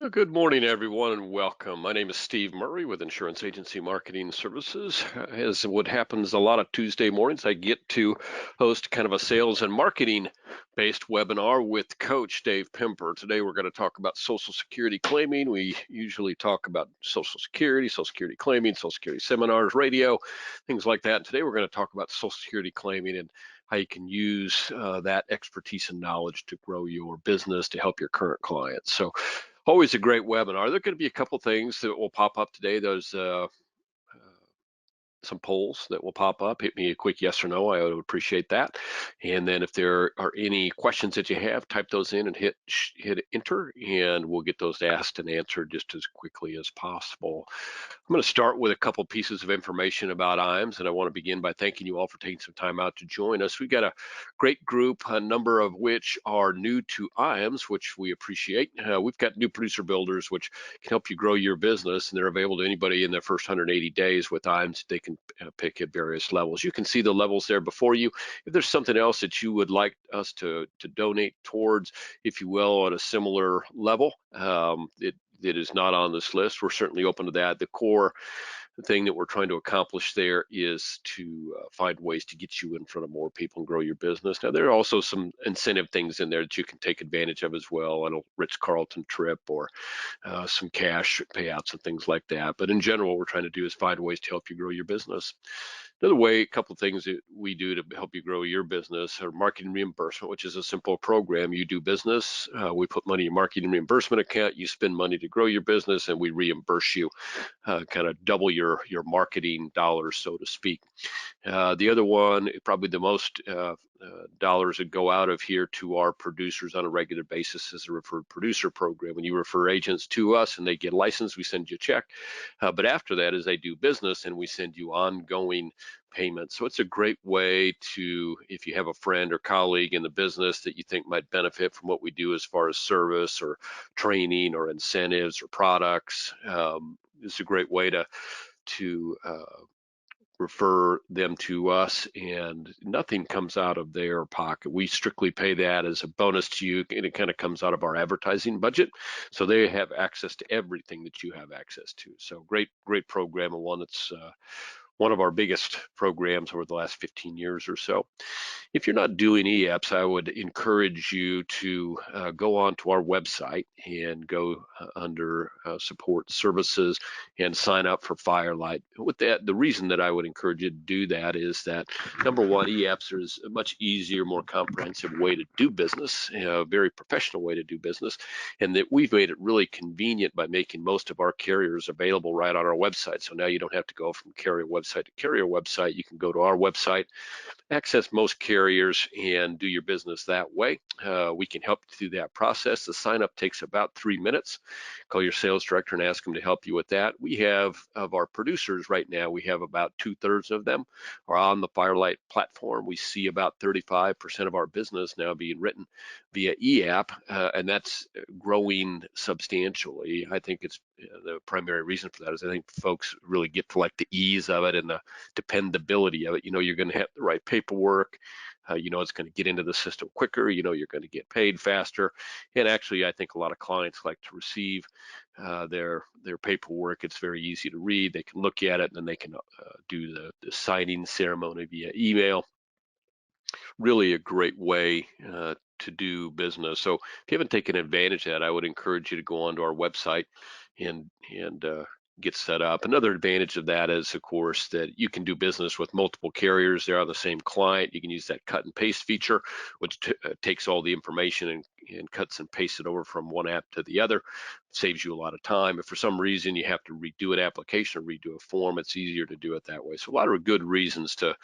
Well, good morning, everyone, and welcome. My name is Steve Murray with Insurance Agency Marketing Services. As what happens a lot of Tuesday mornings, I get to host kind of a sales and marketing based webinar with Coach Dave Pimper. Today, we're going to talk about Social Security claiming. We usually talk about Social Security claiming, Social Security seminars, radio, things like that. And today, we're going to talk about Social Security claiming and how you can use that expertise and knowledge to grow your business to help your current clients. So always a great webinar. There are going to be a couple things that will pop up today. There's some polls that will pop up. Hit me a quick yes or no. I would appreciate that. And then if there are any questions that you have, type those in and hit enter, and we'll get those asked and answered just as quickly as possible. I'm going to start with a couple pieces of information about iams, and I want to begin by thanking you all for taking some time out to join us. We've got a great group, a number of which are new to iams, which we appreciate. We've got new producer builders, which can help you grow your business, and they're available to anybody in their first 180 days with iams. They can pick at various levels. You can see the levels there before you. If there's something else that you would like us to donate towards, if you will, on a similar level, it is not on this list, we're certainly open to that. The core thing that we're trying to accomplish there is to find ways to get you in front of more people and grow your business. Now, there are also some incentive things in there that you can take advantage of as well, on a Ritz-Carlton trip or some cash payouts and things like that. But in general, what we're trying to do is find ways to help you grow your business. Another way, a couple of things that we do to help you grow your business are marketing reimbursement, which is a simple program. You do business, we put money in your marketing reimbursement account, you spend money to grow your business, and we reimburse you, kind of double your marketing dollars, so to speak. The other one, probably the most dollars that go out of here to our producers on a regular basis, is a referred producer program. When you refer agents to us and they get licensed, we send you a check. But after that, as they do business, and we send you ongoing payments. So it's a great way to, if you have a friend or colleague in the business that you think might benefit from what we do as far as service or training or incentives or products, it's a great way to refer them to us, and nothing comes out of their pocket. We strictly pay that as a bonus to you, and it kind of comes out of our advertising budget. So they have access to everything that you have access to. So great program, and one that's one of our biggest programs over the last 15 years or so. If you're not doing EAPS, I would encourage you to go onto our website and go under support services and sign up for Firelight. With that, the reason that I would encourage you to do that is that, number one, EAPS is a much easier, more comprehensive way to do business, a very professional way to do business, and that we've made it really convenient by making most of our carriers available right on our website. So now you don't have to go from carrier website to carrier website. You can go to our website, access most carriers, and do your business that way. We can help you through that process. The sign up takes about 3 minutes. Call your sales director and ask them to help you with that. We have, of our producers right now, we have about 2/3 of them are on the Firelight platform. We see about 35% of our business now being written via EAP, and that's growing substantially. I think it's the primary reason for that is I think folks really get to like the ease of it and the dependability of it. You know, you're going to have the right paperwork. You know, it's going to get into the system quicker. You know, you're going to get paid faster. And actually, I think a lot of clients like to receive their paperwork. It's very easy to read. They can look at it, and then they can do the signing ceremony via email. Really a great way to do business. So if you haven't taken advantage of that, I would encourage you to go onto our website and get set up. Another advantage of that is, of course, that you can do business with multiple carriers. They're on the same client. You can use that cut and paste feature, which takes all the information and cuts and pastes it over from one app to the other. Saves you a lot of time. If for some reason you have to redo an application or redo a form, it's easier to do it that way. So a lot of good reasons to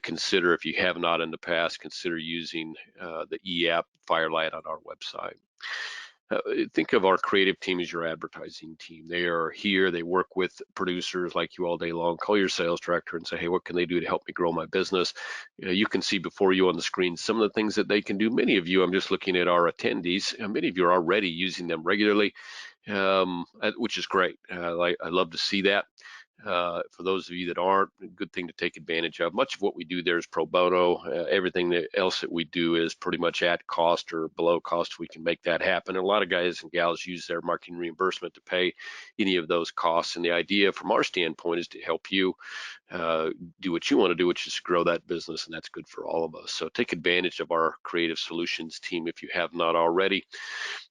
consider, if you have not in the past, consider using the eApp Firelight on our website. Think of our creative team as your advertising team. They are here, they work with producers like you all day long. Call your sales director and say, hey, what can they do to help me grow my business? You can see before you on the screen some of the things that they can do. Many of you, I'm just looking at our attendees, many of you are already using them regularly, which is great. I love to see that. For those of you that aren't, a good thing to take advantage of. Much of what we do there is pro bono. Everything else that we do is pretty much at cost or below cost. We can make that happen. And a lot of guys and gals use their marketing reimbursement to pay any of those costs. And the idea from our standpoint is to help you uh, do what you want to do, which is grow that business, and that's good for all of us. So take advantage of our creative solutions team if you have not already.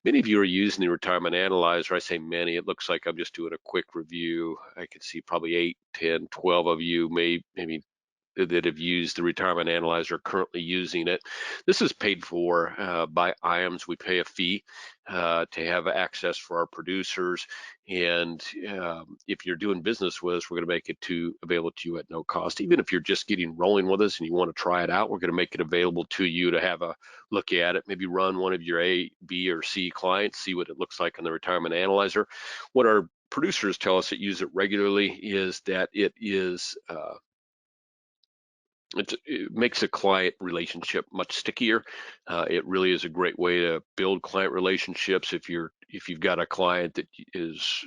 Many of you are using the retirement analyzer. I say many, it looks like I'm just doing a quick review. I can see probably 8, 10, 12 of you, maybe that have used the retirement analyzer, currently using it. This is paid for by iams. We pay a fee to have access for our producers. And if you're doing business with us, we're going to make it available to you at no cost. Even if you're just getting rolling with us and you want to try it out, we're going to make it available to you to have a look at it. Maybe run one of your A, B, or C clients, see what it looks like on the retirement analyzer. What our producers tell us that use it regularly is that it makes a client relationship much stickier. It really is a great way to build client relationships. If you've got a client that is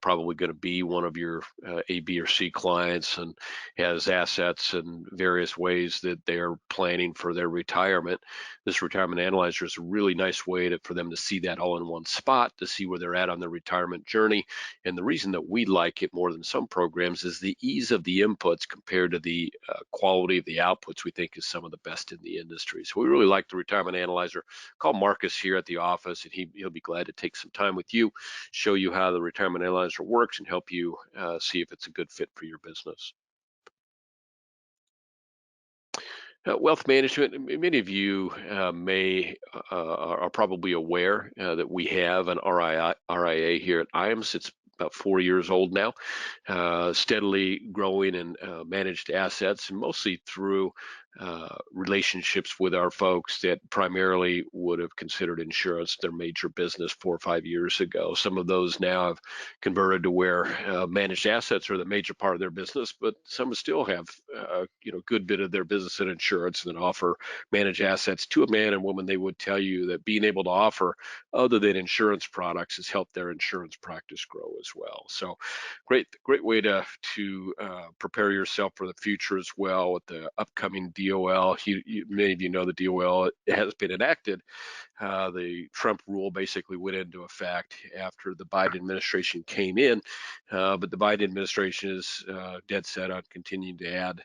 probably going to be one of your A, B, or C clients and has assets in various ways that they're planning for their retirement, this retirement analyzer is a really nice way for them to see that all in one spot, to see where they're at on their retirement journey. And the reason that we like it more than some programs is the ease of the inputs compared to the quality of the outputs. We think is some of the best in the industry. So we really like the retirement analyzer. Call Marcus here at the office, and he'll be glad to take some time with you, show you how the retirement analyzer works, and help you see if it's a good fit for your business. Wealth management, many of you are probably aware that we have an RIA here at iams. It's about 4 years old now, steadily growing in managed assets, and mostly through relationships with our folks that primarily would have considered insurance their major business 4 or 5 years ago. Some of those now have converted to where managed assets are the major part of their business, but some still have good bit of their business in insurance and then offer managed assets. To a man and woman, they would tell you that being able to offer other than insurance products has helped their insurance practice grow as well. So great way to prepare yourself for the future as well with the upcoming DOL. Many of you know the DOL has been enacted. The Trump rule basically went into effect after the Biden administration came in, but the Biden administration is dead set on continuing to add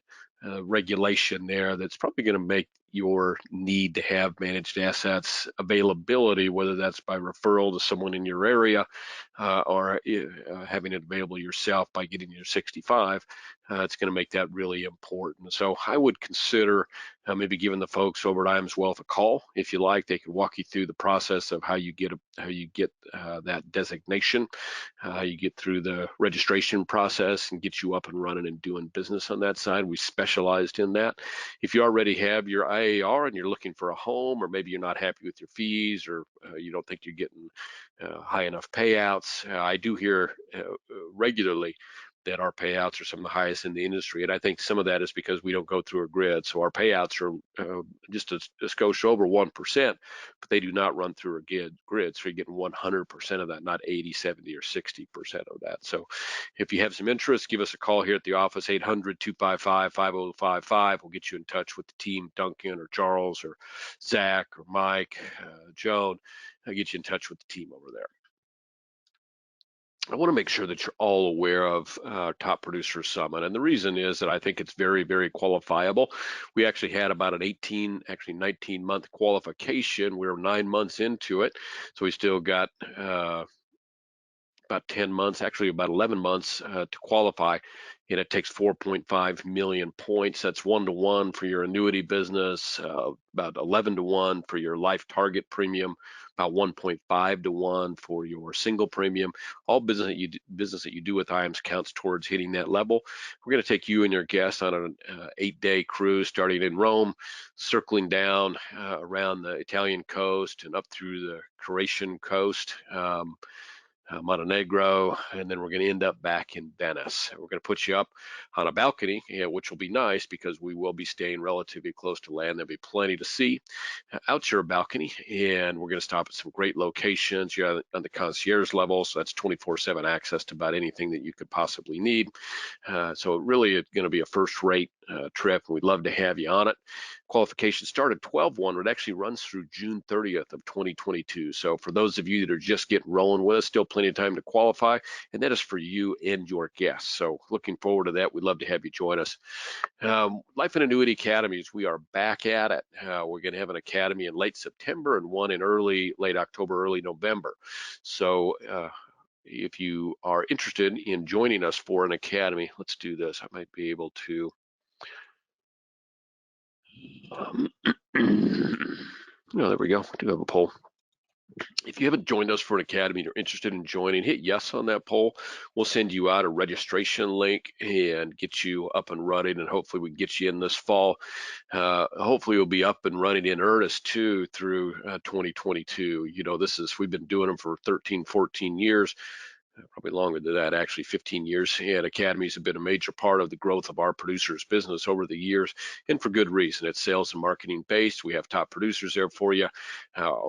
regulation there that's probably going to make your need to have managed assets availability, whether that's by referral to someone in your area or having it available yourself by getting your 65. It's going to make that really important. So I would consider maybe giving the folks over at iams Wealth a call. If you like, they can walk you through the process of how you get that designation, how you get through the registration process and get you up and running and doing business on that side. We specialized in that. If you already have your IAR and you're looking for a home, or maybe you're not happy with your fees, or you don't think you're getting high enough payouts, I do hear regularly that our payouts are some of the highest in the industry. And I think some of that is because we don't go through a grid. So our payouts are just a skosh over 1%, but they do not run through a grid. So you're getting 100% of that, not 80, 70, or 60% of that. So if you have some interest, give us a call here at the office, 800-255-5055. We'll get you in touch with the team, Duncan or Charles or Zach or Mike, Joan. I'll get you in touch with the team over there. I want to make sure that you're all aware of Top Producer Summit. And the reason is that I think it's very, very qualifiable. We actually had about an 19-month qualification. We're 9 months into it. So we still got about 10 months, actually about 11 months to qualify. And it takes 4.5 million points. That's 1-to-1 for your annuity business, about 11-to-1 for your life target premium, about 1.5-to-1 for your single premium. All business that you do with iams counts towards hitting that level. We're going to take you and your guests on an 8-day cruise starting in Rome, circling down around the Italian coast and up through the Croatian coast. Montenegro, and then we're going to end up back in Venice. We're going to put you up on a balcony, which will be nice because we will be staying relatively close to land. There'll be plenty to see out your balcony, and we're going to stop at some great locations. You're on the concierge level, so that's 24/7 access to about anything that you could possibly need. So really, it's going to be a first-rate trip, and we'd love to have you on it. Qualifications start at 12/1. It actually runs through June 30th of 2022. So for those of you that are just getting rolling with us, still plenty of time to qualify, and that is for you and your guests. So looking forward to that. We'd love to have you join us. Life and Annuity Academies, we are back at it. We're going to have an academy in late September and one in late October, early November. So if you are interested in joining us for an academy, let's do this. I might be able to. There we go. I do have a poll. If you haven't joined us for an academy and you're interested in joining, hit yes on that poll. We'll send you out a registration link and get you up and running, and hopefully we can get you in this fall. Hopefully we'll be up and running in earnest too through 2022. We've been doing them for 13, 14 years. Probably longer than that, actually 15 years. And academies have been a major part of the growth of our producers business over the years, and for good reason. It's sales and marketing based. We have top producers there for you.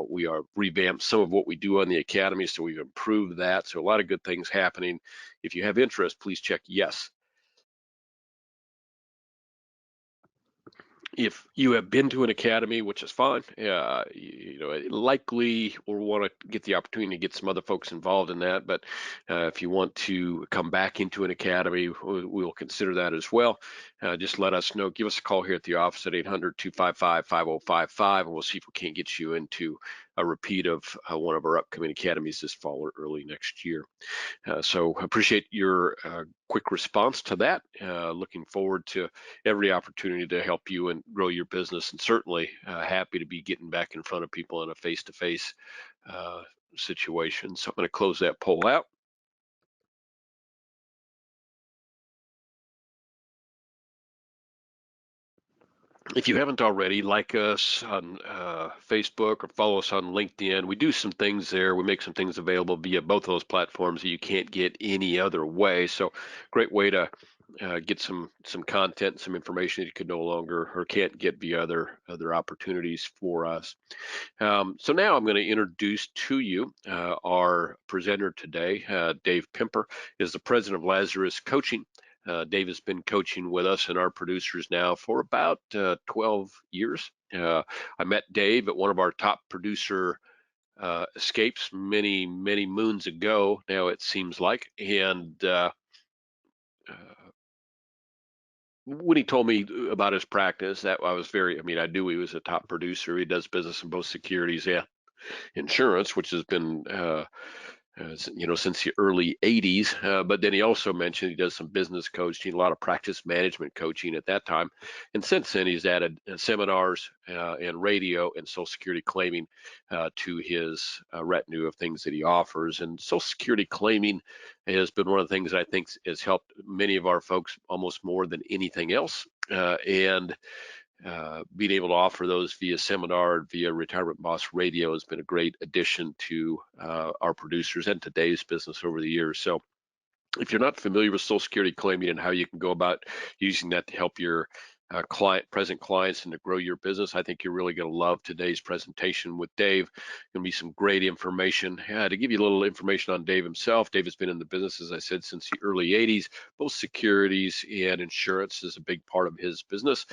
We are revamped some of what we do on the academy, so we've improved that. So a lot of good things happening. If you have interest, please check yes. If you have been to an academy, which is fine, likely will want to get the opportunity to get some other folks involved in that. But if you want to come back into an academy, we'll consider that as well. Just let us know. Give us a call here at the office at 800-255-5055, and we'll see if we can't get you into a repeat of one of our upcoming academies this fall or early next year. So appreciate your quick response to that. Looking forward to every opportunity to help you and grow your business, and certainly happy to be getting back in front of people in a face-to-face situation. So I'm going to close that poll out. If you haven't already, like us on Facebook or follow us on LinkedIn. We do some things there. We make some things available via both of those platforms that you can't get any other way. So great way to get some content, some information that you could no longer or can't get via other opportunities for us. So now I'm going to introduce to you our presenter today. Dave Pimper is the president of Lazarus Coaching. Dave has been coaching with us and our producers now for about 12 years. I met Dave at one of our top producer escapes many moons ago now, it seems like. And when he told me about his practice, that I was I knew he was a top producer. He does business in both securities and insurance, which has been since the early 80s. But then he also mentioned he does some business coaching, a lot of practice management coaching at that time. And since then, he's added seminars and radio and Social Security claiming to his retinue of things that he offers. And Social Security claiming has been one of the things that I think has helped many of our folks almost more than anything else. Being able to offer those via seminar, via Retirement Boss Radio has been a great addition to our producers and today's business over the years. So if you're not familiar with Social Security claiming and how you can go about using that to help your present clients and to grow your business, I think you're really going to love today's presentation with Dave. Going to be some great information. To give you a little information on Dave himself, Dave has been in the business, as I said, since the early 80s. Both securities and insurance is a big part of his business.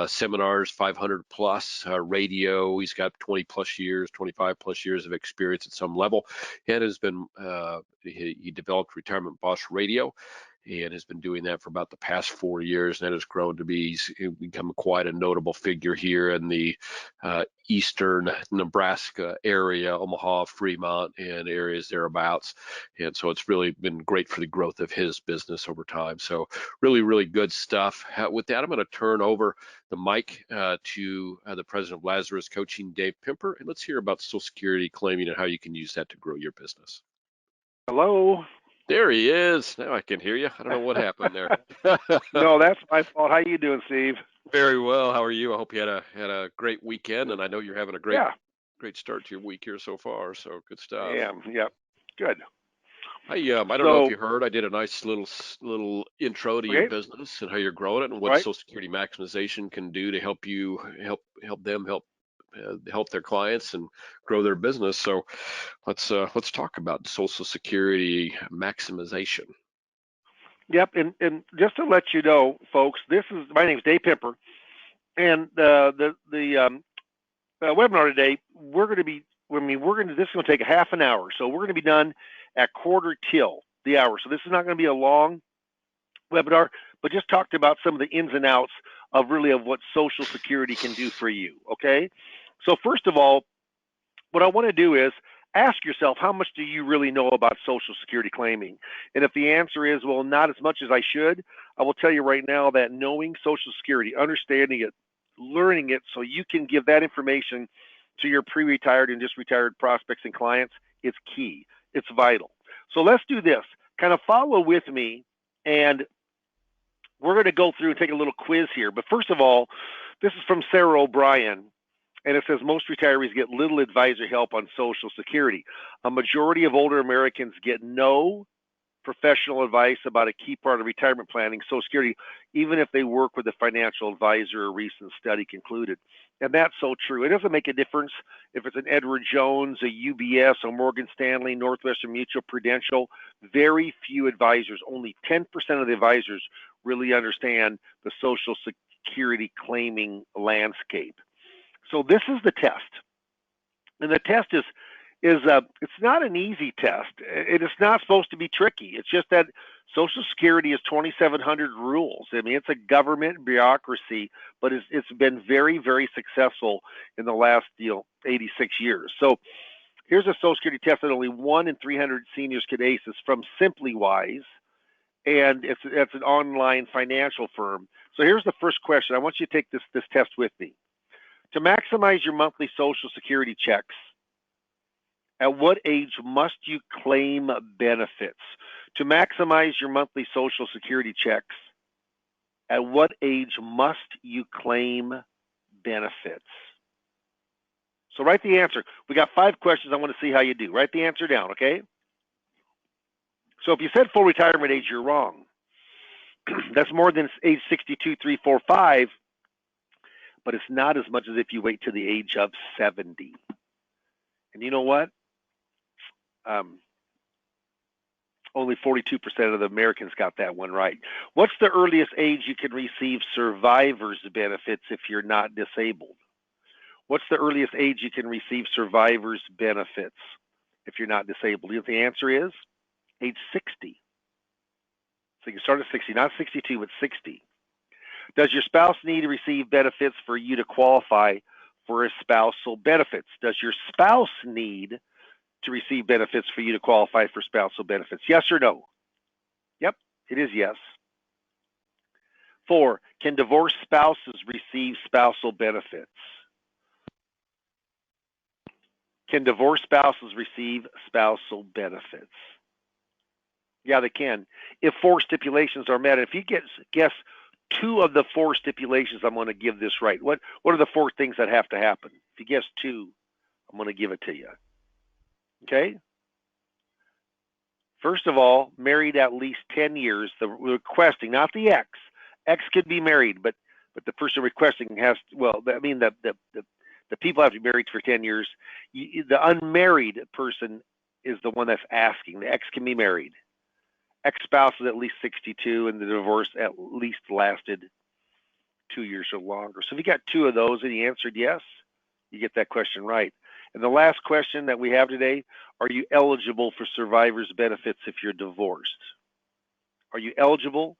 Seminars, 500 plus, radio. He's got 20 plus years, 25 plus years of experience at some level, and has been he developed Retirement Boss Radio, and has been doing that for about the past 4 years, and that has grown to he's become quite a notable figure here in the eastern Nebraska area, Omaha, Fremont, and areas thereabouts. And so it's really been great for the growth of his business over time. So really good stuff. With that, I'm going to turn over the mic to the president of Lazarus Coaching, Dave Pimper, and let's hear about Social Security claiming and how you can use that to grow your business. Hello. There he is. Now I can hear you. I don't know what happened there. No, that's my fault. How you doing, Steve? Very well. How are you? I hope you had a great weekend, and I know you're having a great start to your week here so far. So good stuff. I am. Yep. Good. I don't know if So, you heard, I did a nice little intro to your okay, business and how you're growing it and what right. Social Security maximization can do to help you help them help their clients and grow their business. So let's talk about Social Security maximization. Yep. And just to let you know, folks, my name's Dave Pipper, and the webinar today, this is going to take a half an hour. So we're going to be done at quarter till the hour. So this is not going to be a long webinar, but just talked about some of the ins and outs of what Social Security can do for you. Okay. So first of all, what I want to do is ask yourself, how much do you really know about Social Security claiming? And if the answer is, well, not as much as I should, I will tell you right now that knowing Social Security, understanding it, learning it so you can give that information to your pre-retired and just retired prospects and clients, it's key. It's vital. So let's do this. Kind of follow with me, and we're going to go through and take a little quiz here. But first of all, this is from Sarah O'Brien, and it says most retirees get little advisor help on Social Security. A majority of older Americans get no professional advice about a key part of retirement planning, Social Security, even if they work with a financial advisor, a recent study concluded. And that's so true. It doesn't make a difference if it's an Edward Jones, a UBS, a Morgan Stanley, Northwestern Mutual, Prudential. Very few advisors, only 10% of the advisors really understand the Social Security claiming landscape. So this is the test. And the test is it's not an easy test. It is not supposed to be tricky. It's just that Social Security is 2,700 rules. I mean, it's a government bureaucracy, but it's been very, very successful in the last 86 years. So here's a Social Security test that only 1 in 300 seniors could ace. It's from SimplyWise, and it's an online financial firm. So here's the first question. I want you to take this test with me. To maximize your monthly Social Security checks, at what age must you claim benefits? To maximize your monthly Social Security checks, at what age must you claim benefits? So write the answer. We got 5 questions. I want to see how you do. Write the answer down, okay? So if you said full retirement age, you're wrong. That's more than age 62, 3, 4, 5, but it's not as much as if you wait to the age of 70. And you know what? Only 42% of the Americans got that one right. What's the earliest age you can receive survivor's benefits if you're not disabled? What's the earliest age you can receive survivor's benefits if you're not disabled? The answer is age 60. So you can start at 60, not 62, but 60. Does your spouse need to receive benefits for you to qualify for spousal benefits? Does your spouse need to receive benefits for you to qualify for spousal benefits? Yes or no? Yep, it is yes. 4, can divorced spouses receive spousal benefits? Can divorced spouses receive spousal benefits? Yeah, they can. If 4 stipulations are met, if you guess 2 of the 4 stipulations, I'm going to give this right. What are the 4 things that have to happen? If you guess 2, I'm going to give it to you. Okay? First of all, married at least 10 years. The requesting, not the ex. Ex could be married, but the person requesting has, the people have to be married for 10 years. The unmarried person is the one that's asking. The ex can be married. Ex-spouse is at least 62, and the divorce at least lasted 2 years or longer. So if you got 2 of those and you answered yes, you get that question right. And the last question that we have today, are you eligible for survivor's benefits if you're divorced? Are you eligible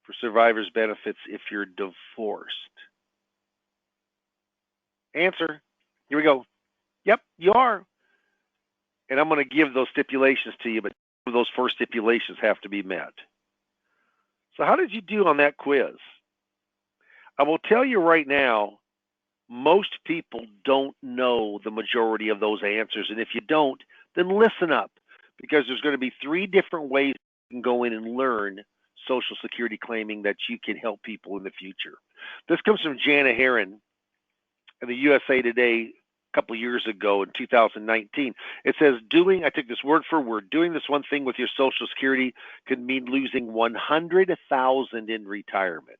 for survivor's benefits if you're divorced? Answer. Here we go. Yep, you are. And I'm going to give those stipulations to you, but those 4 stipulations have to be met. So how did you do on that quiz? I will tell you right now, most people don't know the majority of those answers. And if you don't, then listen up, because there's going to be 3 different ways you can go in and learn Social Security claiming that you can help people in the future. This comes from Jana Heron in the USA Today couple of years ago in 2019. It says I took this word for word, doing this one thing with your Social Security could mean losing 100,000 in retirement.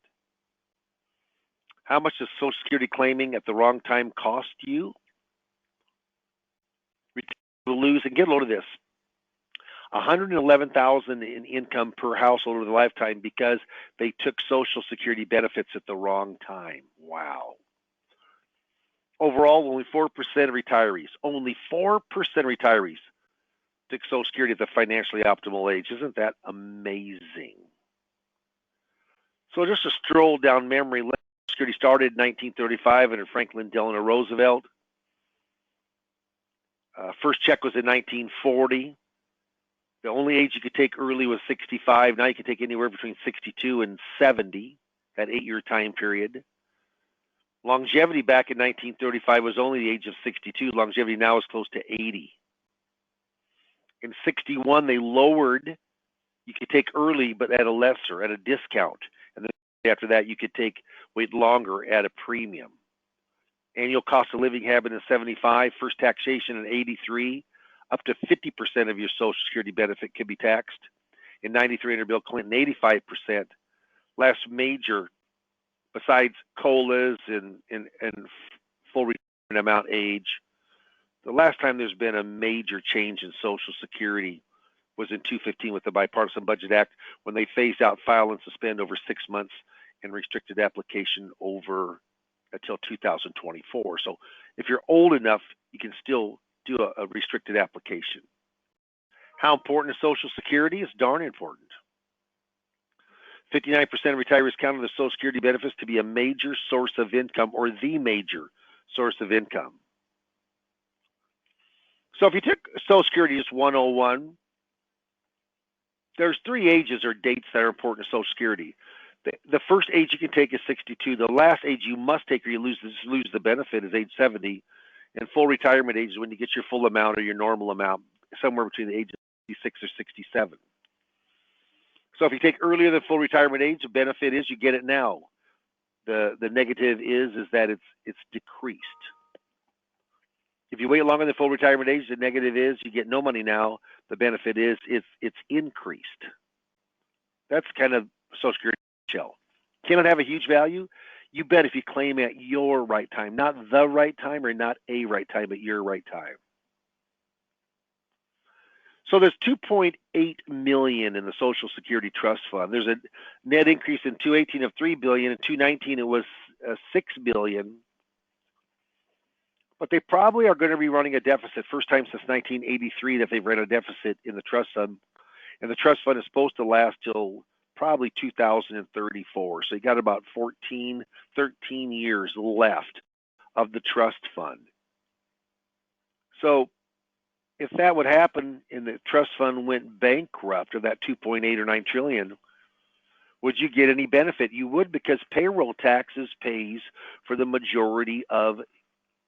How much does Social Security claiming at the wrong time cost you? To lose, and get a load of this, 111,000 in income per household over the lifetime because they took Social Security benefits at the wrong time. Wow. Overall, only 4% of retirees, took Social Security at the financially optimal age. Isn't that amazing? So just a stroll down memory lane. Social Security started in 1935 under Franklin Delano Roosevelt. First check was in 1940. The only age you could take early was 65. Now you can take anywhere between 62 and 70, that 8-year time period. Longevity back in 1935 was only the age of 62. Longevity now is close to 80. In 61, they lowered, you could take early, but at a discount. And then after that, you could wait longer at a premium. Annual cost of living habit in 75, first taxation in 83. Up to 50% of your Social Security benefit can be taxed. In 93 under Bill Clinton, 85%. Last major, besides COLAs and full retirement amount age, the last time there's been a major change in Social Security was in 2015 with the Bipartisan Budget Act, when they phased out file and suspend over 6 months and restricted application over until 2024. So if you're old enough, you can still do a restricted application. How important is Social Security? It's darn important. 59% of retirees count on the Social Security benefits to be a major source of income or the major source of income. So if you took Social Security as 101, there's 3 ages or dates that are important to Social Security. The first age you can take is 62. The last age you must take or you lose the benefit is age 70. And full retirement age is when you get your full amount or your normal amount, somewhere between the age of 66 or 67. So if you take earlier than full retirement age, the benefit is you get it now. The negative is that it's decreased. If you wait longer than full retirement age, the negative is you get no money now. The benefit is it's increased. That's kind of Social Security shell. Can it have a huge value? You bet if you claim at your right time, not the right time or not a right time, but your right time. So there's 2.8 million in the Social Security Trust Fund. There's a net increase in 2018 of 3 billion. In 2019 it was 6 billion. But they probably are going to be running a deficit. First time since 1983 that they've run a deficit in the trust fund. And the trust fund is supposed to last till probably 2034. So you got about 13 years left of the trust fund. So if that would happen and the trust fund went bankrupt of that 2.8 or 9 trillion, would you get any benefit? You would, because payroll taxes pays for the majority of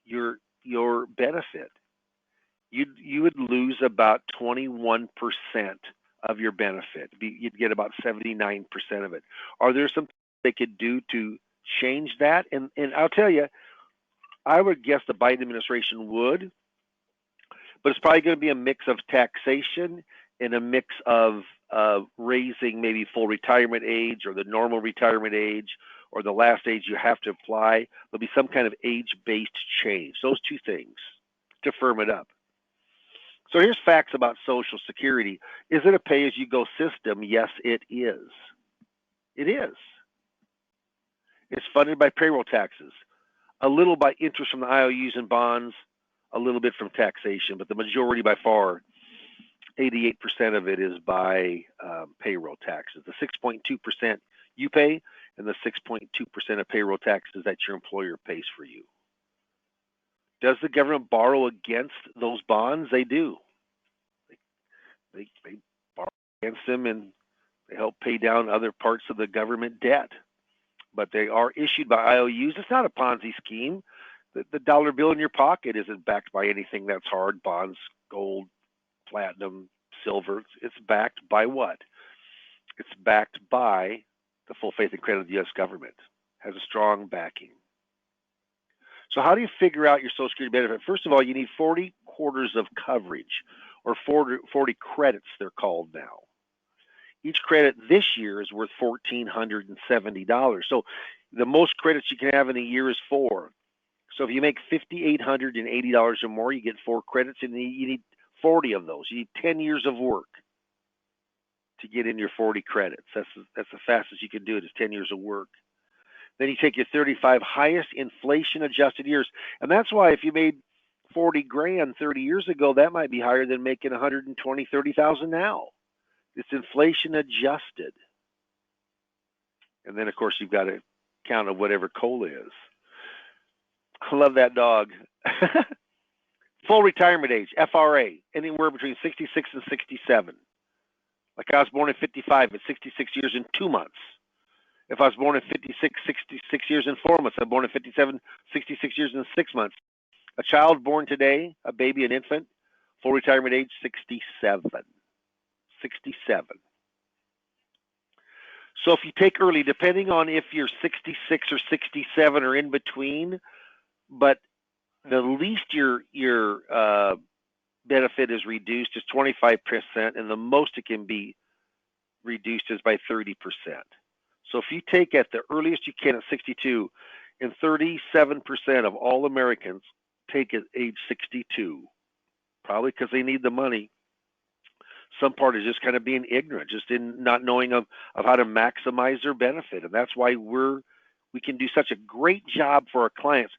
your benefit. You would lose about 21% of your benefit. You'd get about 79% of it. Are there some they could do to change that? And I'll tell you, I would guess the Biden administration would, but it's probably going to be a mix of taxation and a mix of raising maybe full retirement age or the normal retirement age or the last age you have to apply. There'll be some kind of age-based change. Those two things to firm it up. So here's facts about Social Security. Is it a pay-as-you-go system? Yes, it is. It is. It's funded by payroll taxes, a little by interest from the IOUs and bonds, a little bit from taxation, but the majority by far, 88% of it is by payroll taxes. The 6.2% you pay and the 6.2% of payroll taxes that your employer pays for you. Does the government borrow against those bonds? They do. They borrow against them and they help pay down other parts of the government debt. But they are issued by IOUs. It's not a Ponzi scheme. The dollar bill in your pocket isn't backed by anything that's hard, bonds, gold, platinum, silver. It's backed by what? It's backed by the full faith and credit of the U.S. government. Has a strong backing. So how do you figure out your Social Security benefit? First of all, you need 40 quarters of coverage, or 40 credits, they're called now. Each credit this year is worth $1,470. So the most credits you can have in a year is 4. So if you make $5,880 or more, you get 4 credits, and you need 40 of those. You need 10 years of work to get in your 40 credits. That's the fastest you can do it, is 10 years of work. Then you take your 35 highest inflation-adjusted years, and that's why if you made 40 grand 30 years ago, that might be higher than making 120, 30,000 now. It's inflation adjusted. And then, of course, you've got to count on whatever COLA is. I love that dog. Full retirement age, FRA, anywhere between 66 and 67. Like I was born in 55, at 66 years and 2 months. If I was born in 56, 66 years and 4 months, I'm born in 57, 66 years and 6 months. A child born today, a baby, an infant, full retirement age, 67. 67. So if you take early, depending on if you're 66 or 67 or in between, but the least your benefit is reduced is 25%, and the most it can be reduced is by 30%. So if you take at the earliest you can at 62, and 37% of all Americans take at age 62, probably because they need the money. Some part is just kind of being ignorant, just in not knowing of how to maximize their benefit. And that's why we can do such a great job for our clients.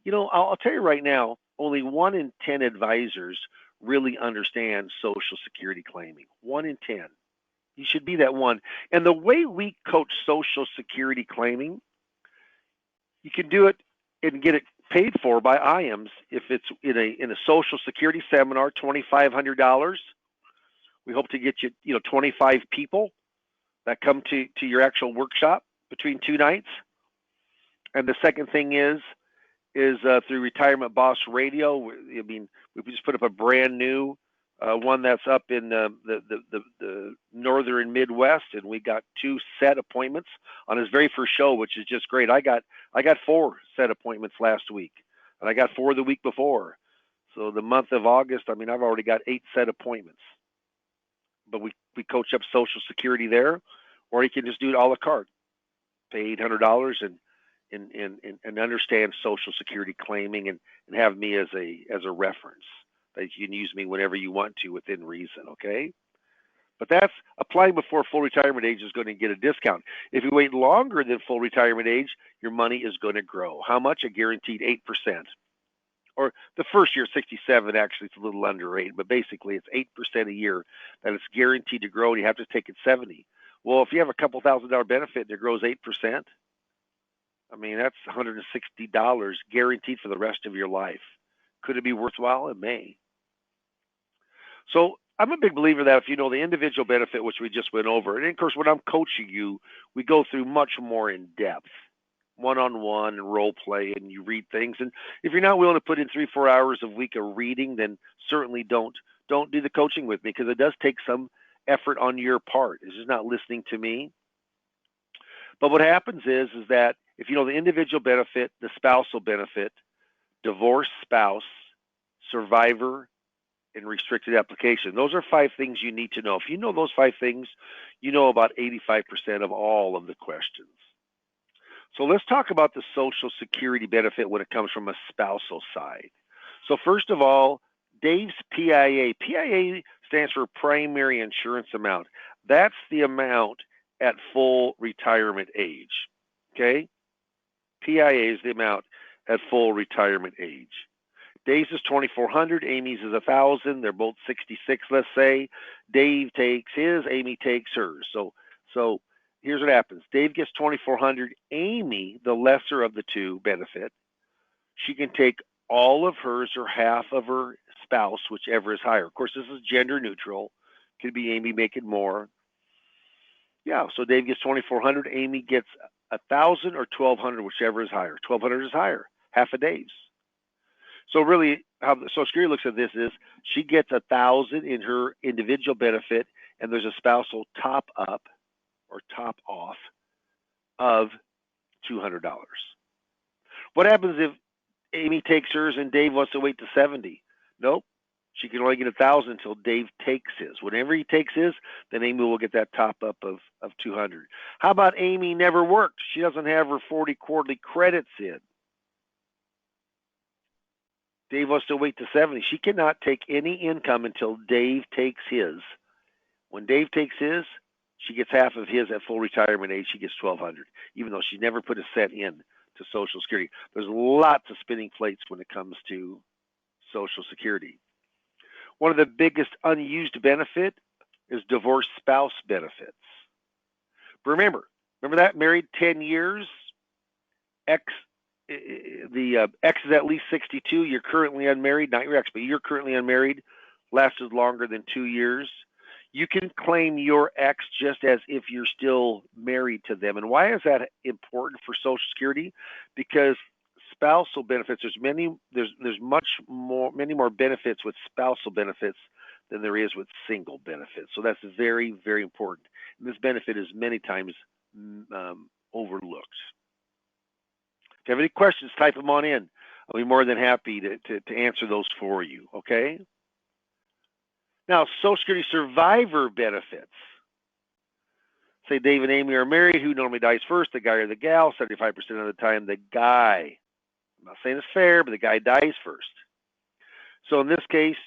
You know, I'll tell you right now, only 1 in 10 advisors really understand Social Security claiming. 1 in 10. You should be that one. And the way we coach Social Security claiming, you can do it and get it paid for by iams if it's in a Social Security seminar, $2,500. We hope to get you 25 people that come to your actual workshop between 2 nights. And the second thing is through Retirement Boss Radio. I mean, we just put up a brand new one that's up in the northern Midwest, and we got 2 set appointments on his very first show, which is just great. I got 4 set appointments last week, and I got 4 the week before. So the month of August, I mean, I've already got 8 set appointments. But we coach up Social Security there, or you can just do it a la carte, pay $800 and understand Social Security claiming, and have me as a reference that you can use me whenever you want to within reason. Okay, but that's applying before full retirement age is going to get a discount. If you wait longer than full retirement age, your money is going to grow. How much? A guaranteed 8%. Or the first year, 67, actually it's a little under 8, but basically it's 8% a year that it's guaranteed to grow, and you have to take it 70. Well, if you have a couple $1,000 benefit and it grows 8%, I mean, that's $160 guaranteed for the rest of your life. Could it be worthwhile? It may. So I'm a big believer that if you know the individual benefit, which we just went over, and of course when I'm coaching you, we go through much more in depth, one-on-one and role play, and you read things. And if you're not willing to put in 3-4 hours a week of reading, then certainly don't do the coaching with me, because it does take some effort on your part. It's just not listening to me. But what happens is that if you know the individual benefit, the spousal benefit, divorced spouse, survivor, and restricted application, those are 5 things you need to know. If you know those 5 things, you know about 85% of all of the questions. So let's talk about the Social Security benefit when it comes from a spousal side. So first of all, Dave's PIA. PIA stands for primary insurance amount. That's the amount at full retirement age. Okay? PIA is the amount at full retirement age. Dave's is $2,400, Amy's is $1,000. They're both 66, let's say. Dave takes his, Amy takes hers. So here's what happens. Dave gets $2,400. Amy, the lesser of the two benefit, she can take all of hers or half of her spouse, whichever is higher. Of course, this is gender neutral. Could be Amy making more. Yeah, so Dave gets $2,400. Amy gets $1,000 or $1,200, whichever is higher. $1,200 is higher, half of Dave's. So really, how the Social Security looks at this is she gets $1,000 in her individual benefit, and there's a spousal top up or top off of $200. What happens if Amy takes hers and Dave wants to wait to 70. Nope. She can only get 1,000 until Dave takes his. Whenever he takes his, then Amy will get that top up of 200. How about Amy never worked? She doesn't have her 40 quarterly credits in. Dave wants to wait to 70. She cannot take any income until Dave takes his. When Dave takes his, she gets half of his at full retirement age. She gets 1,200, even though she never put a cent in to Social Security. There's lots of spinning plates when it comes to Social Security. One of the biggest unused benefit is divorced spouse benefits. But remember that married 10 years, X is at least 62. You're currently unmarried, not your ex, but you're currently unmarried, lasted longer than 2 years. You can claim your ex just as if you're still married to them. And why is that important for Social Security? Because spousal benefits, there's many more benefits with spousal benefits than there is with single benefits. So that's very, very important. And this benefit is many times overlooked. If you have any questions, type them on in. I'll be more than happy to answer those for you, okay? Now, Social Security survivor benefits. Say Dave and Amy are married. Who normally dies first, the guy or the gal? 75% of the time, the guy. I'm not saying it's fair, but the guy dies first. So in this case,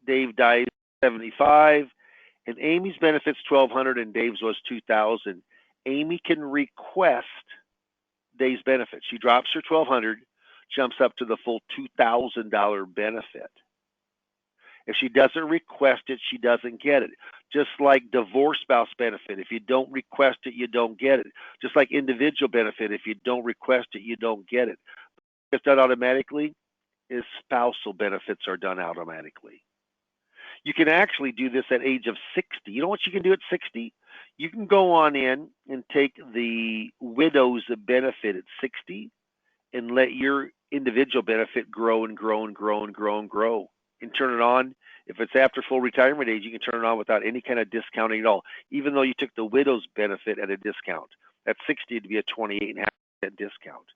Dave dies 75, and Amy's benefits 1,200, and Dave's was 2,000. Amy can request Dave's benefit. She drops her 1,200, jumps up to the full $2,000 benefit. If she doesn't request it, she doesn't get it. Just like divorce spouse benefit, if you don't request it, you don't get it. Just like individual benefit, if you don't request it, you don't get it. If done automatically, is spousal benefits are done automatically. You can actually do this at age of 60. You know what you can do at 60? You can go on in and take the widow's benefit at 60 and let your individual benefit grow and grow and grow and grow and grow. And turn it on. If it's after full retirement age, you can turn it on without any kind of discounting at all, even though you took the widow's benefit at a discount. At 60, it'd be a 28.5% discount.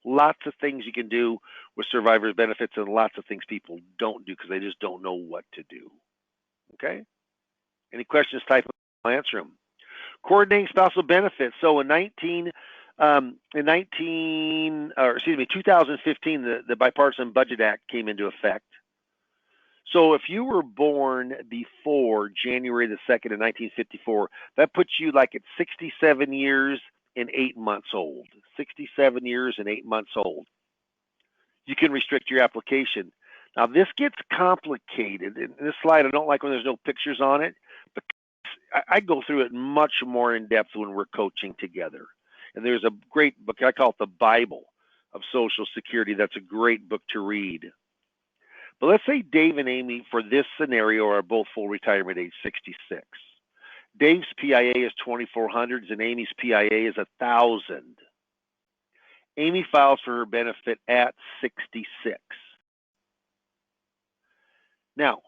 Lots of things you can do with survivor's benefits, and lots of things people don't do because they just don't know what to do. Okay? Any questions, type them. I'll answer them. Coordinating spousal benefits. So in 2015, the Bipartisan Budget Act came into effect. So if you were born before January the 2nd of 1954, that puts you like at 67 years and 8 months old. 67 years and 8 months old. You can restrict your application. Now this gets complicated. In this slide, I don't like when there's no pictures on it, but I go through it much more in depth when we're coaching together. And there's a great book, I call it the Bible of Social Security. That's a great book to read. But let's say Dave and Amy, for this scenario, are both full retirement age 66. Dave's PIA is 2,400 and Amy's PIA is 1,000. Amy files for her benefit at 66. Now,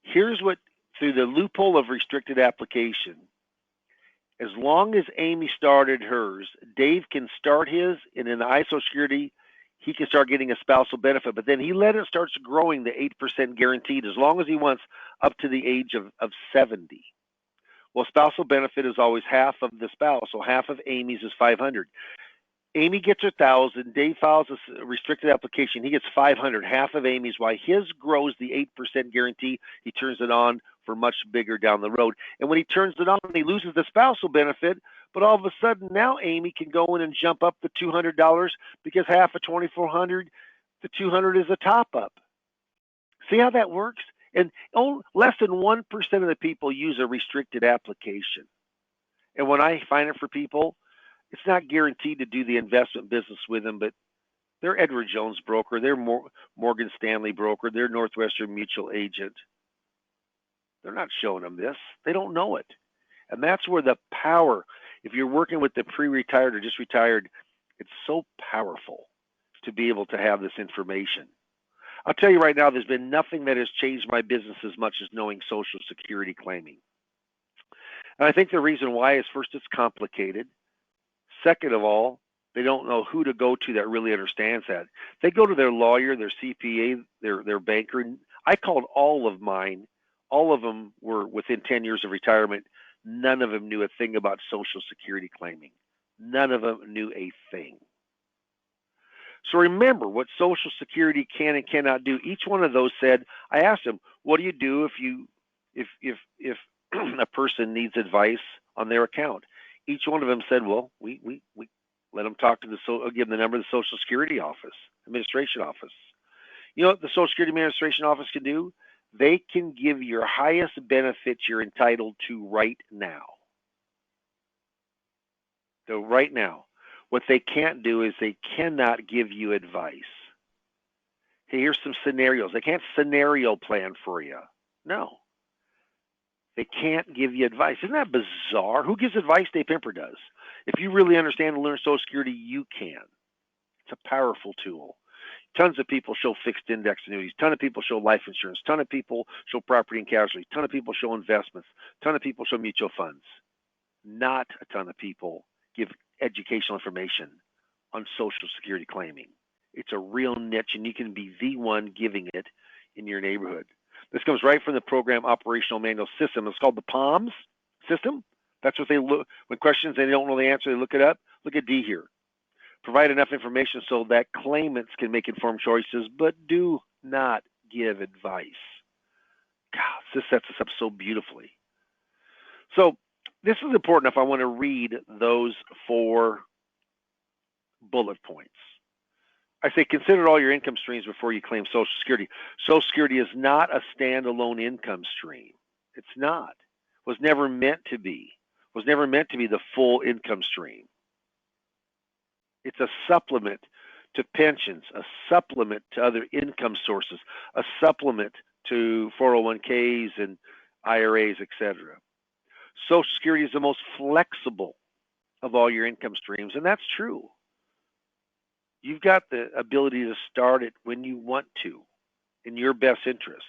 here's what, through the loophole of restricted application, as long as Amy started hers, Dave can start his, and in the Social Security, he can start getting a spousal benefit, but then he let it start growing the 8% guaranteed as long as he wants up to the age of 70. Well, spousal benefit is always half of the spouse, so half of Amy's is 500. Amy gets her 1,000. Dave files a restricted application. He gets 500, half of Amy's. Why his grows the 8% guarantee, he turns it on for much bigger down the road. And when he turns it on, he loses the spousal benefit. But all of a sudden, now Amy can go in and jump up the $200 because half of 2,400, the 200 is a top-up. See how that works? And less than 1% of the people use a restricted application. And when I find it for people, it's not guaranteed to do the investment business with them, but they're Edward Jones broker, they're Morgan Stanley broker, they're Northwestern Mutual agent. They're not showing them this. They don't know it. And that's where the power, if you're working with the pre-retired or just retired, it's so powerful to be able to have this information. I'll tell you right now, there's been nothing that has changed my business as much as knowing Social Security claiming. And I think the reason why is, first, it's complicated. Second of all, They don't know who to go to that really understands that. They go to their lawyer, their CPA, their banker. I called all of mine. All of them were within 10 years of retirement. None of them knew a thing about Social Security claiming. None of them knew a thing. So remember what Social Security can and cannot do. Each one of those said, I asked them, what do you do if a person needs advice on their account? Each one of them said, well, we let them talk to I'll give them the number of the Social Security Administration office. You know what the Social Security Administration office can do? They can give your highest benefits you're entitled to right now. So right now, what they can't do is they cannot give you advice. Hey, here's some scenarios. They can't scenario plan for you. No. They can't give you advice. Isn't that bizarre? Who gives advice? Dave Pimper does. If you really understand and learn Social Security, you can. It's a powerful tool. Tons of people show fixed index annuities. Ton of people show life insurance. Ton of people show property and casualty. Ton of people show investments. Ton of people show mutual funds. Not a ton of people give educational information on Social Security claiming. It's a real niche, and you can be the one giving it in your neighborhood. This comes right from the Program Operational Manual System. It's called the POMS system. That's what they look when questions they don't know the answer. They look it up. Look at D here. Provide enough information so that claimants can make informed choices, but do not give advice. God, this sets us up so beautifully. So this is important if I want to read those 4 bullet points. I say consider all your income streams before you claim Social Security. Social Security is not a standalone income stream. It's not. Was never meant to be. Was never meant to be the full income stream. It's a supplement to pensions, a supplement to other income sources, a supplement to 401ks and IRAs, etc. Social Security is the most flexible of all your income streams, and that's true. You've got the ability to start it when you want to, in your best interest,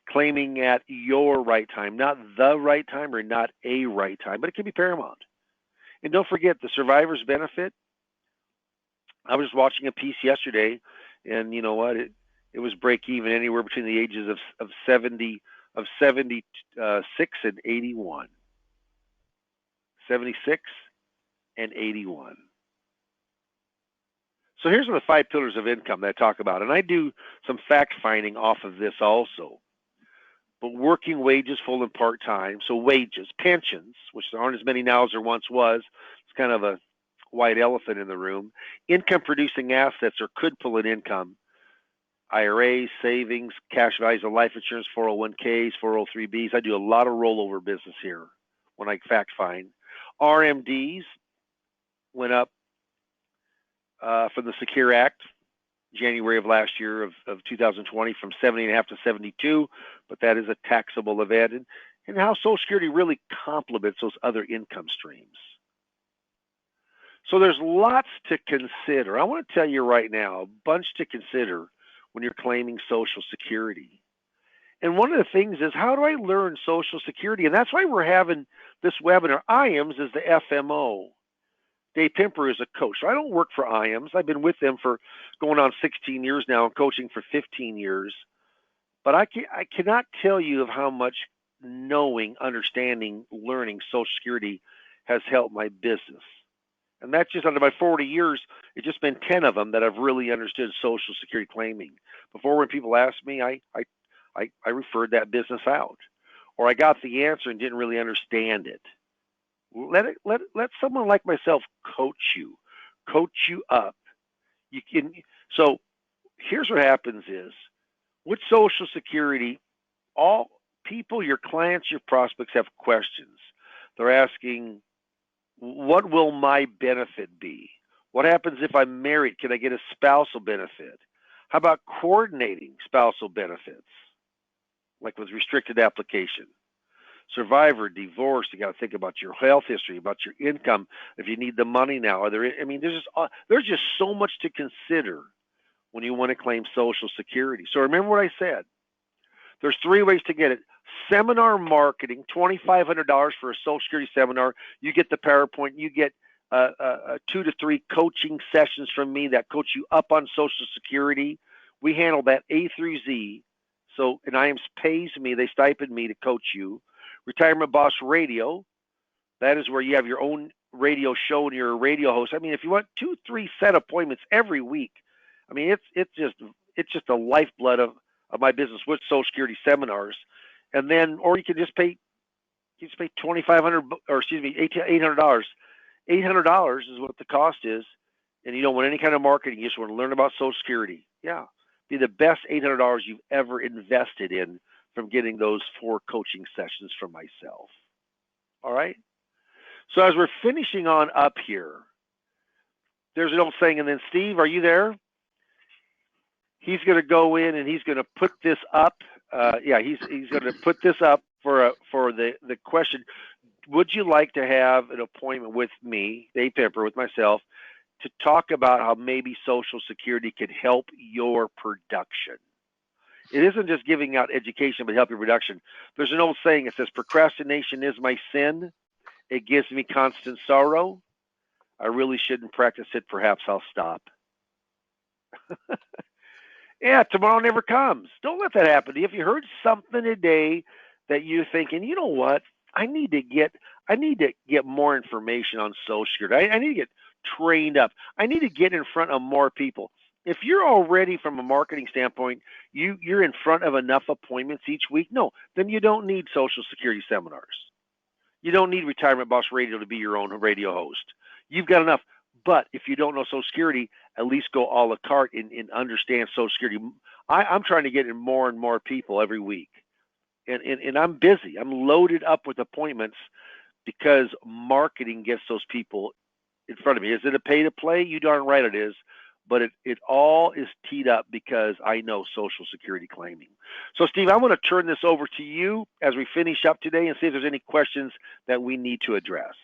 claiming at your right time, not the right time or not a right time, but it can be paramount. And don't forget the survivor's benefit. I was watching a piece yesterday, and you know what? It was break even anywhere between the ages of 76 and 81. 76 and 81. So here's the 5 pillars of income that I talk about, and I do some fact finding off of this also. But working wages, full and part time, so wages, pensions, which there aren't as many now as there once was. It's kind of a white elephant in the room. Income producing assets or could pull in income. IRAs, savings, cash values of life insurance, 401ks, 403bs. I do a lot of rollover business here when I fact find. RMDs went up from the Secure Act, January of last year of 2020, from 70.5 to 72, but that is a taxable event, and how Social Security really complements those other income streams. So there's lots to consider. I want to tell you right now, a bunch to consider when you're claiming Social Security. And one of the things is, how do I learn Social Security? And that's why we're having this webinar. iams is the FMO. Dave Pimper is a coach. So I don't work for iams. I've been with them for going on 16 years now and coaching for 15 years. But I cannot tell you of how much knowing, understanding, learning Social Security has helped my business. And that's just under my 40 years, it's just been 10 of them that I've really understood Social Security claiming. Before, when people asked me, I referred that business out. Or I got the answer and didn't really understand it. Let someone like myself coach you up. You can. So here's what happens is, with Social Security, all people, your clients, your prospects have questions. They're asking, what will my benefit be? What happens if I'm married? Can I get a spousal benefit? How about coordinating spousal benefits, like with restricted application? Survivor, divorce, you got to think about your health history, about your income, if you need the money now. There's just so much to consider when you want to claim Social Security. So remember what I said. There's 3 ways to get it. Seminar marketing, $2,500 for a Social Security seminar. You get the PowerPoint, you get 2 to 3 coaching sessions from me that coach you up on Social Security. We handle that A through Z. So, and iams pays me, they stipend me to coach you. Retirement Boss Radio, that is where you have your own radio show and you're a radio host. I mean, if you want 2, 3 set appointments every week, I mean, it's just the lifeblood of my business with Social Security seminars. And then, or you can just pay $2,500, or excuse me, $800. $800 is what the cost is, and you don't want any kind of marketing. You just want to learn about Social Security. Yeah, be the best $800 you've ever invested in from getting those 4 coaching sessions from myself. All right. So as we're finishing on up here, there's an old saying, and then Steve, are you there? He's going to go in and he's going to put this up. He's going to put this up for the question. Would you like to have an appointment with me, Dave Pepper, with myself, to talk about how maybe Social Security could help your production? It isn't just giving out education, but help your production. There's an old saying that says, procrastination is my sin. It gives me constant sorrow. I really shouldn't practice it. Perhaps I'll stop. Yeah, tomorrow never comes. Don't let that happen to you. If you heard something today that you're thinking, you know what, I need to get more information on Social Security. I need to get trained up. I need to get in front of more people. If you're already, from a marketing standpoint, you're in front of enough appointments each week, no, then you don't need Social Security seminars. You don't need Retirement Boss Radio to be your own radio host. You've got enough. But if you don't know Social Security, at least go a la carte and understand Social Security. I'm trying to get in more and more people every week. And I'm busy. I'm loaded up with appointments because marketing gets those people in front of me. Is it a pay to play? You darn right it is. But it all is teed up because I know Social Security claiming. So, Steve, I'm going to turn this over to you as we finish up today and see if there's any questions that we need to address.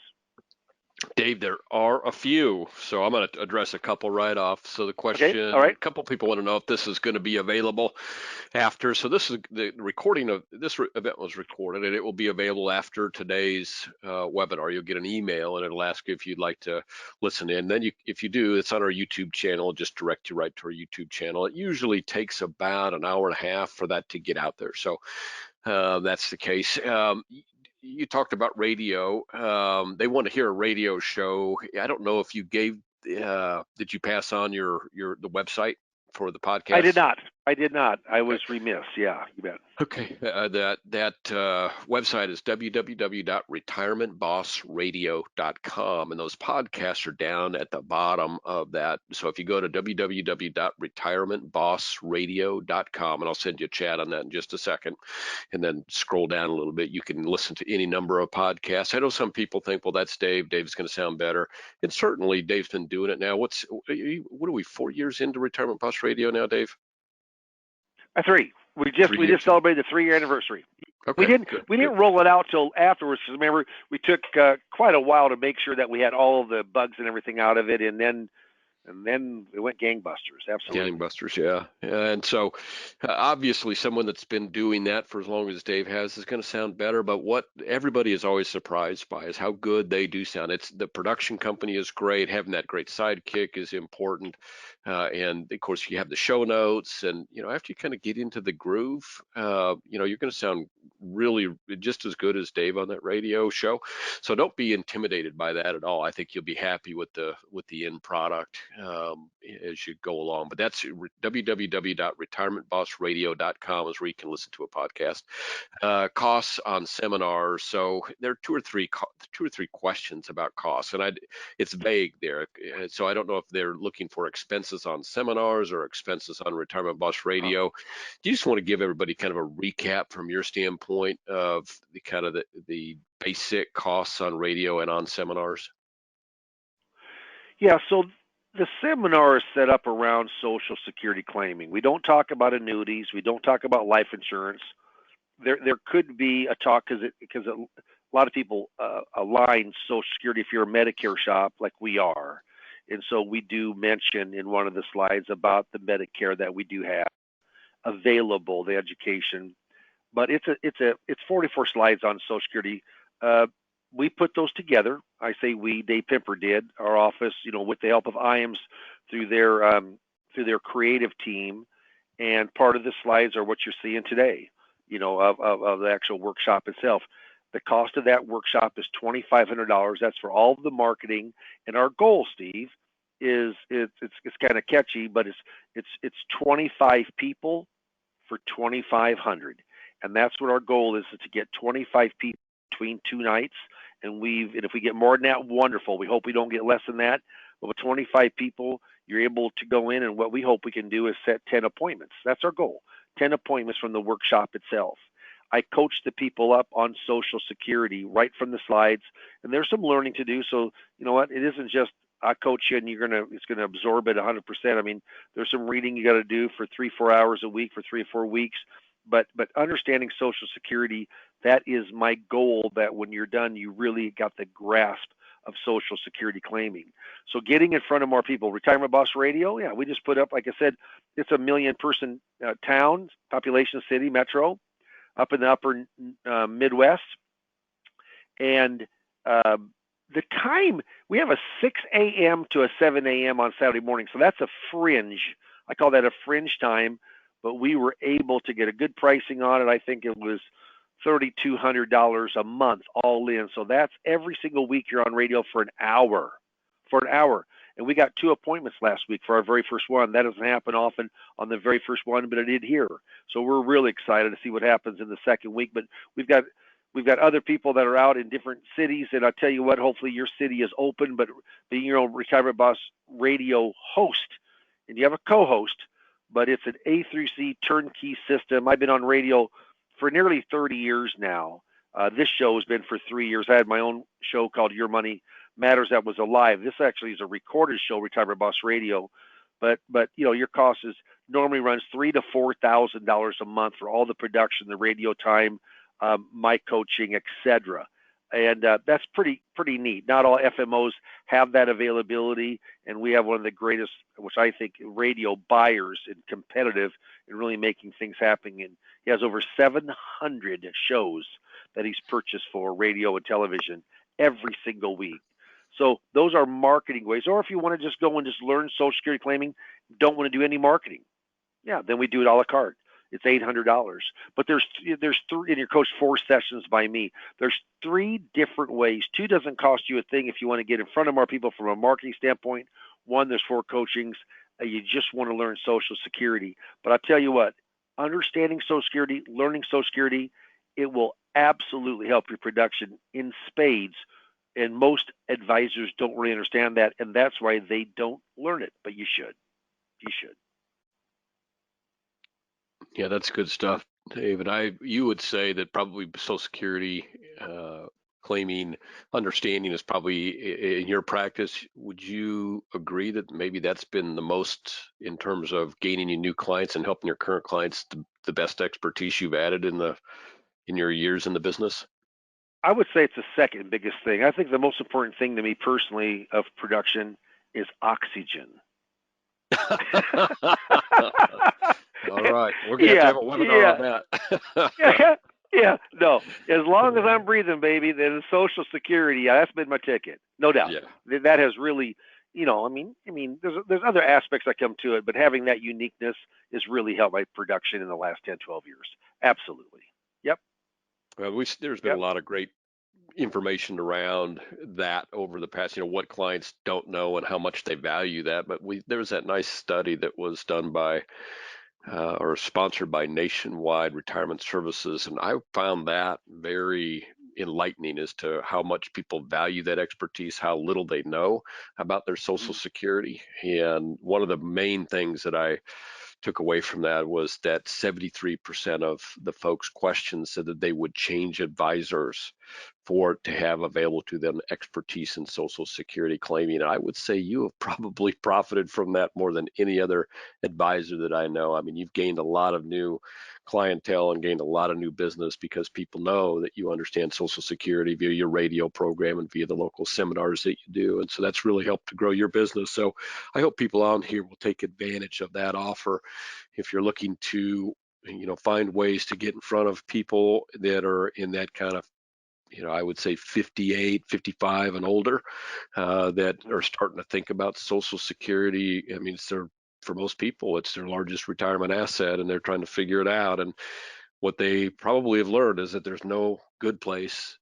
Dave, there are a few, so I'm going to address a couple right off. So the question, okay, all right. A couple people want to know if this is going to be available after. So this is the recording of this event was recorded, and it will be available after today's webinar. You'll get an email, and it'll ask you if you'd like to listen in. Then if you do, it's on our YouTube channel. Just direct you right to our YouTube channel. It usually takes about an hour and a half for that to get out there. So that's the case. You talked about radio. They want to hear a radio show. I don't know if you gave. Did you pass on the website for the podcast? I did not. I was remiss. Yeah, you bet. Okay, that website is www.retirementbossradio.com, and those podcasts are down at the bottom of that. So if you go to www.retirementbossradio.com, and I'll send you a chat on that in just a second, and then scroll down a little bit, you can listen to any number of podcasts. I know some people think, well, that's Dave. Dave's going to sound better, and certainly Dave's been doing it now. What are we 4 years into Retirement Boss Radio now, Dave? 3. We just celebrated the 3-year anniversary. Okay, we didn't roll it out till afterwards, because remember, we took quite a while to make sure that we had all of the bugs and everything out of it, and then it went gangbusters. Absolutely. Gangbusters, yeah. And so obviously someone that's been doing that for as long as Dave has is going to sound better, but what everybody is always surprised by is how good they do sound. It's the production company is great. Having that great sidekick is important. And of course you have the show notes, and after you kind of get into the groove, you're going to sound really just as good as Dave on that radio show. So don't be intimidated by that at all. I think you'll be happy with the end product as you go along. But that's www.retirementbossradio.com is where you can listen to a podcast. Costs on seminars. So there are two or three questions about costs, and it's vague there. So I don't know if they're looking for expenses on seminars or expenses on Retirement Boss Radio. Do you just want to give everybody kind of a recap from your standpoint of the kind of the basic costs on radio and on seminars? Yeah, so the seminar is set up around Social Security claiming. We don't talk about annuities. We don't talk about life insurance. There could be a talk because a lot of people align Social Security if you're a Medicare shop like we are. And so we do mention in one of the slides about the Medicare that we do have available, the education. But it's 44 slides on Social Security. we put those together. I say we, Dave Pimper did, our office, with the help of iams through their creative team. And part of the slides are what you're seeing today, of the actual workshop itself. The cost of that workshop is $2,500. That's for all of the marketing. And our goal, Steve, is it's kind of catchy, but it's 25 people for 2,500, and that's what our goal is to get 25 people between 2 nights. And if we get more than that, wonderful. We hope we don't get less than that. But with 25 people, you're able to go in, and what we hope we can do is set 10 appointments. That's our goal. 10 appointments from the workshop itself. I coach the people up on Social Security right from the slides, and there's some learning to do. So you know what? It isn't just I coach you and it's gonna absorb it 100%. I mean, there's some reading you got to do for 3-4 hours a week for 3 or 4 weeks. But understanding Social Security, that is my goal. That when you're done, you really got the grasp of Social Security claiming. So getting in front of more people. Retirement Boss Radio, yeah, we just put up, like I said, it's a 1,000,000-person town, population, city, metro, up in the upper Midwest, and the time, we have a 6 a.m. to a 7 a.m. on Saturday morning. So that's a fringe. I call that a fringe time, but we were able to get a good pricing on it. I think it was $3,200 a month all in. So that's every single week you're on radio for an hour. And we got 2 appointments last week for our very first one. That doesn't happen often on the very first one, but it did here. So we're really excited to see what happens in the second week. But we've got other people that are out in different cities, and I'll tell you what, hopefully your city is open, but being your own Retirement Boss Radio host, and you have a co-host, but it's an A through C turnkey system. I've been on radio for nearly 30 years now. This show has been for 3 years. I had my own show called Your Money Matters that was alive. This actually is a recorded show, Retirement Boss Radio, but your cost is normally runs $3,000 to $4,000 a month for all the production, the radio time, my coaching, etc. And that's pretty neat. Not all FMOs have that availability, and we have one of the greatest, which I think, radio buyers and competitive in really making things happen. And he has over 700 shows that he's purchased for radio and television every single week. So those are marketing ways. Or if you want to just go and just learn Social Security claiming, don't want to do any marketing, yeah, then we do it a la carte. It's $800. But there's 3, and you're coached 4 sessions by me. There's 3 different ways. 2 doesn't cost you a thing if you want to get in front of more people from a marketing standpoint. 1, there's 4 coachings. You just want to learn Social Security. But I'll tell you what, understanding Social Security, learning Social Security, it will absolutely help your production in spades. And most advisors don't really understand that, and that's why they don't learn it. But you should. You should. Yeah, that's good stuff, David. You would say that probably Social Security claiming understanding is probably in your practice. Would you agree that maybe that's been the most in terms of gaining you new clients and helping your current clients, the best expertise you've added in your years in the business? I would say it's the second biggest thing. I think the most important thing to me personally of production is oxygen. All right, we're gonna have to have a webinar on that. Yeah, no. As long as I'm breathing, baby, then Social Security, that's been my ticket, no doubt. Yeah. That has really, I mean, there's other aspects that come to it, but having that uniqueness has really helped my production in the last 10, 12 years. Absolutely. Yep. Well, there's been a lot of great information around that over the past, what clients don't know and how much they value that. But there was that nice study that was done by or sponsored by Nationwide Retirement Services, and I found that very enlightening as to how much people value that expertise, how little they know about their Social Security. And one of the main things that I took away from that was that 73% of the folks questioned said that they would change advisors for to have available to them expertise in Social Security claiming. And I would say you have probably profited from that more than any other advisor that I know. I mean, you've gained a lot of new clientele and gained a lot of new business because people know that you understand Social Security via your radio program and via the local seminars that you do. And so that's really helped to grow your business. So I hope people on here will take advantage of that offer. If you're looking to, find ways to get in front of people that are in that kind of I would say 58, 55 and older, that are starting to think about Social Security. I mean, for most people, it's their largest retirement asset, and they're trying to figure it out. And what they probably have learned is that there's no good place,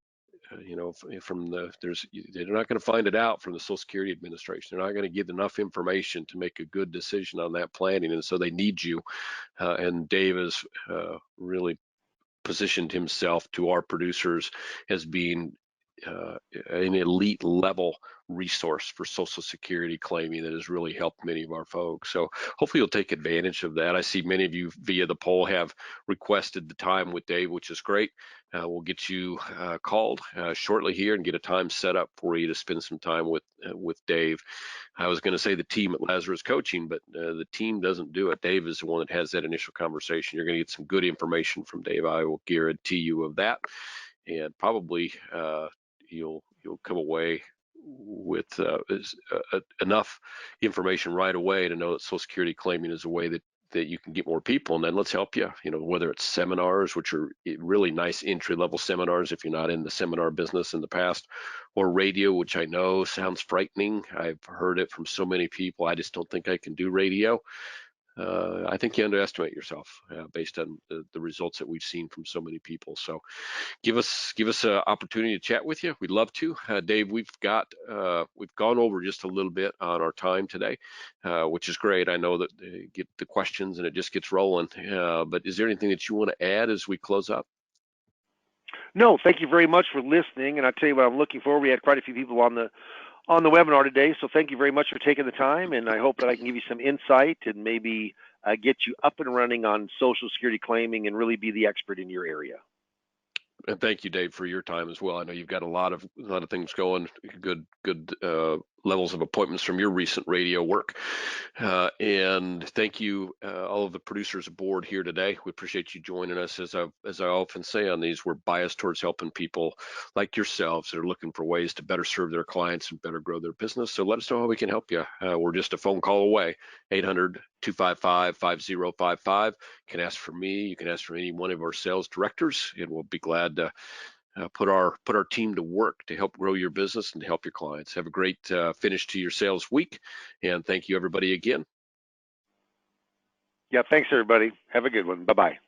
from they're not going to find it out from the Social Security Administration. They're not going to get enough information to make a good decision on that planning, and so they need you. And Dave has really positioned himself to our producers as being an elite level resource for Social Security claiming that has really helped many of our folks. So hopefully you'll take advantage of that. I see many of you via the poll have requested the time with Dave, which is great. We'll get you called shortly here and get a time set up for you to spend some time with Dave. I was going to say the team at Lazarus Coaching, but the team doesn't do it. Dave is the one that has that initial conversation. You're going to get some good information from Dave. I will guarantee you of that, and probably you'll come away with enough information right away to know that Social Security claiming is a way that you can get more people. And then let's help you, whether it's seminars, which are really nice entry level seminars if you're not in the seminar business in the past, or radio, which I know sounds frightening. I've heard it from so many people. I just don't think I can do radio. I think you underestimate yourself based on the results that we've seen from so many people. So give us an opportunity to chat with you. We'd love to. Dave, we've gone over just a little bit on our time today, which is great. I know that get the questions and it just gets rolling. But is there anything that you want to add as we close up? No, thank you very much for listening. And I tell you what, I'm looking forward. We had quite a few people on the webinar today, so thank you very much for taking the time. And I hope that I can give you some insight and maybe get you up and running on Social Security claiming and really be the expert in your area. And thank you, Dave, for your time as well. I know you've got a lot of things going, good levels of appointments from your recent radio work. And thank you, all of the producers aboard here today. We appreciate you joining us. As I often say on these, we're biased towards helping people like yourselves that are looking for ways to better serve their clients and better grow their business. So let us know how we can help you. We're just a phone call away, 800-255-5055. You can ask for me. You can ask for any one of our sales directors, and we'll be glad to put our team to work to help grow your business and to help your clients. Have a great finish to your sales week, and thank you everybody again. Yeah, thanks everybody. Have a good one. Bye-bye.